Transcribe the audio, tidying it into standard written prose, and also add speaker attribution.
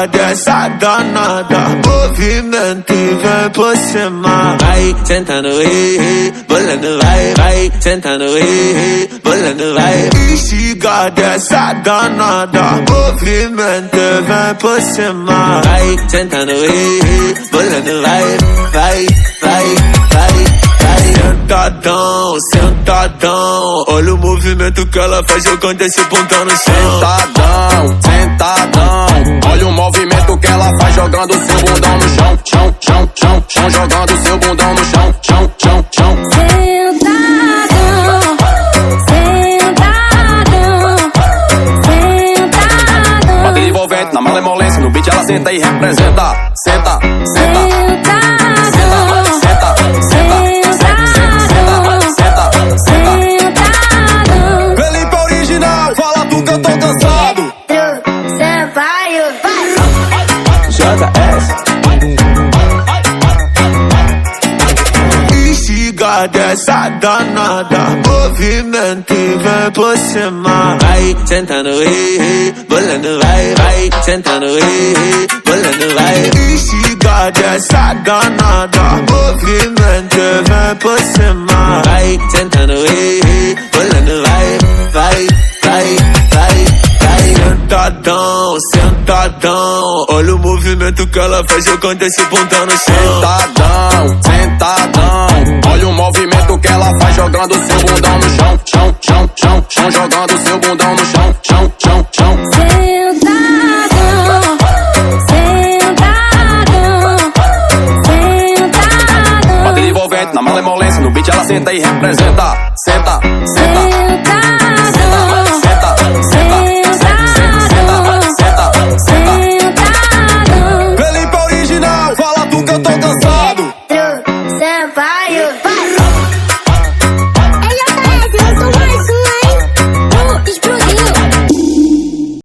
Speaker 1: dessa danada, movimento e vem por cima. Vai sentando, bolando, vai sentando, bolando, vai. Instiga dessa danada, movimento e vem por cima. Vai sentando, bolando, vai. Sentadão, sentadão, olha o movimento que ela faz jogando esse bundão no chão.
Speaker 2: Sentadão, olha o movimento que ela faz jogando seu bundão no chão. Chão, jogando seu bundão no chão. Sentadão. Bater envolvente na malemolência, no beat ela senta e representa. Senta.
Speaker 1: Instiga dessa danada, movimento e vem por cima. Vai sentando, bolando, vai sentando, bolando, vai. Instiga dessa danada, movimento e vem por cima. Vai sentando, bolando, vai. Sentadão, olha o movimento que ela faz jogando esse bundão no chão.
Speaker 2: Sentadão, olha o movimento que ela faz jogando seu bundão no chão. Chão, jogando seu bundão no chão. Bater envolvente na malemolência, no beat ela senta e representa. Senta.